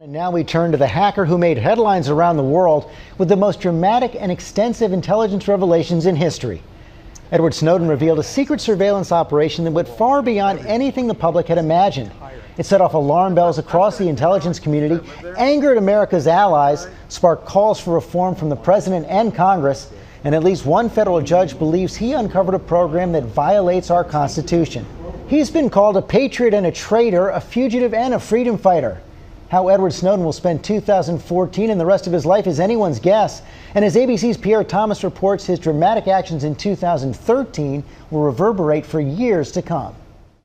And now we turn to the hacker who made headlines around the world with the most dramatic and extensive intelligence revelations in history. Edward Snowden revealed a secret surveillance operation that went far beyond anything the public had imagined. It set off alarm bells across the intelligence community, angered America's allies, sparked calls for reform from the president and Congress, and at least one federal judge believes he uncovered a program that violates our Constitution. He's been called a patriot and a traitor, a fugitive and a freedom fighter. How Edward Snowden will spend 2014 and the rest of his life is anyone's guess. And as ABC's Pierre Thomas reports, his dramatic actions in 2013 will reverberate for years to come.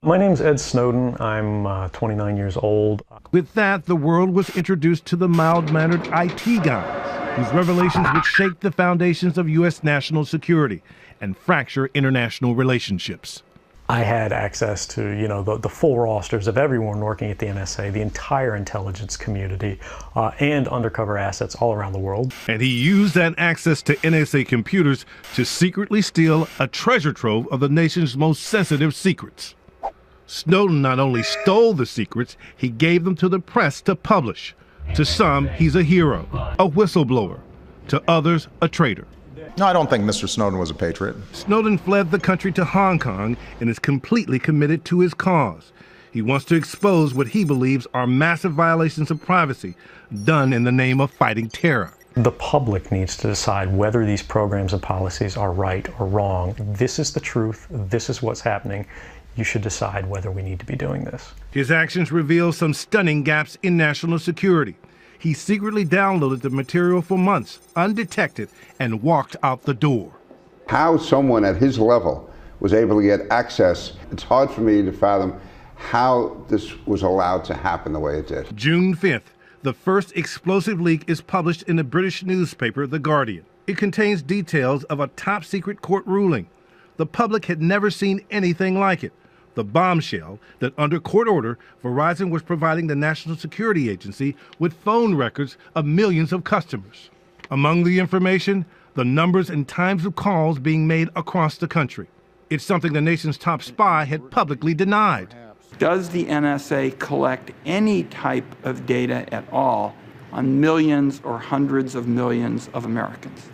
My name's Ed Snowden. I'm 29 years old. With that, the world was introduced to the mild-mannered IT guy, whose revelations would shake the foundations of U.S. national security and fracture international relationships. I had access to, the full rosters of everyone working at the NSA, the entire intelligence community, and undercover assets all around the world. And he used that access to NSA computers to secretly steal a treasure trove of the nation's most sensitive secrets. Snowden not only stole the secrets, he gave them to the press to publish. To some, he's a hero, a whistleblower. To others, a traitor. No, I don't think Mr. Snowden was a patriot. Snowden fled the country to Hong Kong and is completely committed to his cause. He wants to expose what he believes are massive violations of privacy done in the name of fighting terror. The public needs to decide whether these programs and policies are right or wrong. This is the truth. This is what's happening. You should decide whether we need to be doing this. His actions reveal some stunning gaps in national security. He secretly downloaded the material for months, undetected, and walked out the door. How someone at his level was able to get access, it's hard for me to fathom how this was allowed to happen the way it did. June 5th, the first explosive leak is published in the British newspaper, The Guardian. It contains details of a top-secret court ruling. The public had never seen anything like it. The bombshell that under court order, Verizon was providing the National Security Agency with phone records of millions of customers. Among the information, the numbers and times of calls being made across the country. It's something the nation's top spy had publicly denied. Does the NSA collect any type of data at all on millions or hundreds of millions of Americans?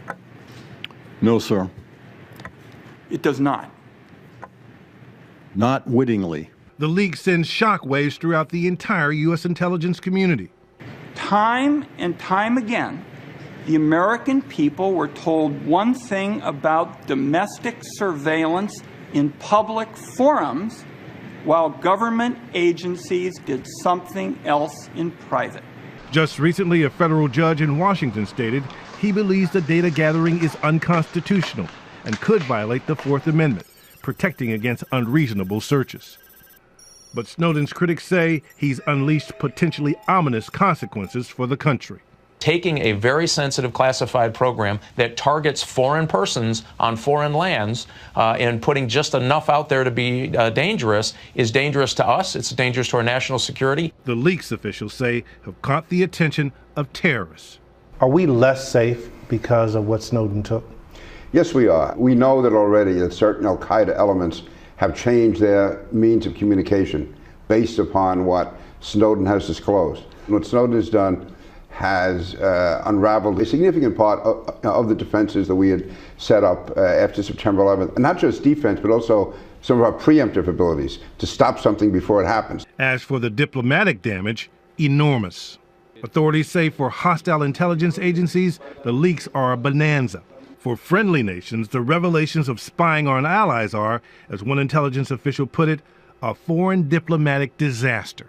No, sir. It does not. Not wittingly. The leak sends shockwaves throughout the entire U.S. intelligence community. Time and time again, the American people were told one thing about domestic surveillance in public forums, while government agencies did something else in private. Just recently, a federal judge in Washington stated he believes the data gathering is unconstitutional and could violate the Fourth Amendment, protecting against unreasonable searches. But Snowden's critics say he's unleashed potentially ominous consequences for the country. Taking a very sensitive classified program that targets foreign persons on foreign lands and putting just enough out there to be dangerous is dangerous to us. It's dangerous to our national security. The leaks, officials say, have caught the attention of terrorists. Are we less safe because of what Snowden took? Yes, we are. We know that already that certain al-Qaeda elements have changed their means of communication based upon what Snowden has disclosed. What Snowden has done has unraveled a significant part of the defenses that we had set up after September 11th. And not just defense, but also some of our preemptive abilities to stop something before it happens. As for the diplomatic damage, enormous. Authorities say for hostile intelligence agencies, the leaks are a bonanza. For friendly nations, the revelations of spying on allies are, as one intelligence official put it, a foreign diplomatic disaster.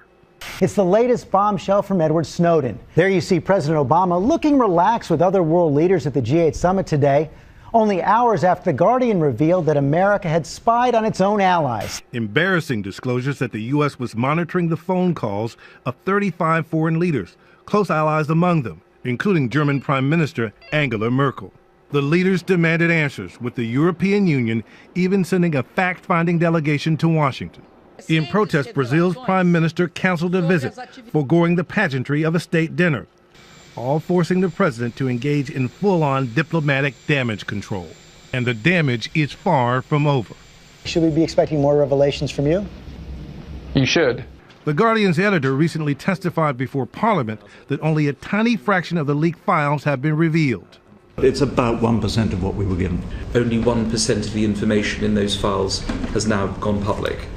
It's the latest bombshell from Edward Snowden. There you see President Obama looking relaxed with other world leaders at the G8 summit today, only hours after The Guardian revealed that America had spied on its own allies. Embarrassing disclosures that the U.S. was monitoring the phone calls of 35 foreign leaders, close allies among them, including German Prime Minister Angela Merkel. The leaders demanded answers, with the European Union even sending a fact-finding delegation to Washington. In protest, Brazil's prime minister canceled a visit, foregoing the pageantry of a state dinner, all forcing the president to engage in full-on diplomatic damage control. And the damage is far from over. Should we be expecting more revelations from you? You should. The Guardian's editor recently testified before Parliament that only a tiny fraction of the leaked files have been revealed. It's about 1% of what we were given. Only 1% of the information in those files has now gone public.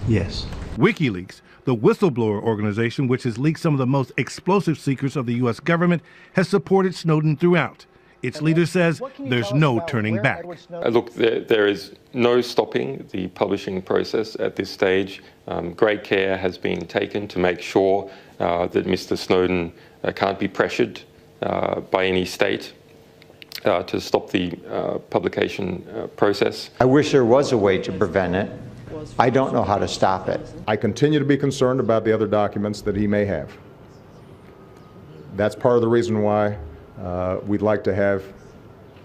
Yes. WikiLeaks, the whistleblower organization which has leaked some of the most explosive secrets of the U.S. government, has supported Snowden throughout. Its leader says there's no turning back. Look, there is no stopping the publishing process at this stage. Great care has been taken to make sure that Mr. Snowden can't be pressured by any state to stop the publication process. I wish there was a way to prevent it. I don't know how to stop it. I continue to be concerned about the other documents that he may have. That's part of the reason why we'd like to have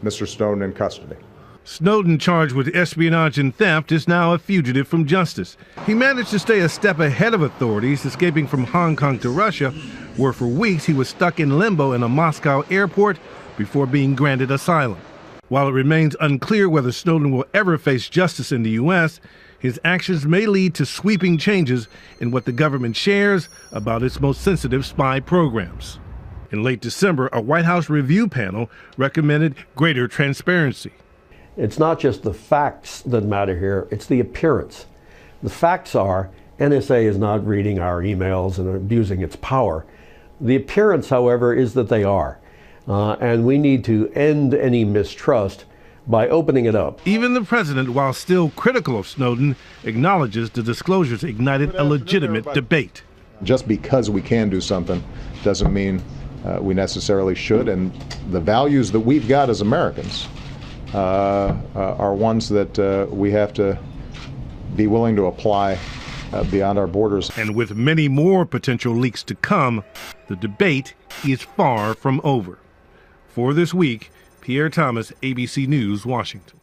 Mr. Snowden in custody. Snowden, charged with espionage and theft, is now a fugitive from justice. He managed to stay a step ahead of authorities, escaping from Hong Kong to Russia, where for weeks he was stuck in limbo in a Moscow airport before being granted asylum. While it remains unclear whether Snowden will ever face justice in the U.S., his actions may lead to sweeping changes in what the government shares about its most sensitive spy programs. In late December, a White House review panel recommended greater transparency. It's not just the facts that matter here, it's the appearance. The facts are NSA is not reading our emails and abusing its power. The appearance, however, is that they are. And we need to end any mistrust by opening it up. Even the president, while still critical of Snowden, acknowledges the disclosures ignited a legitimate debate. Just because we can do something doesn't mean we necessarily should, and the values that we've got as Americans are ones that we have to be willing to apply beyond our borders. And with many more potential leaks to come, the debate is far from over. For This Week, Pierre Thomas, ABC News, Washington.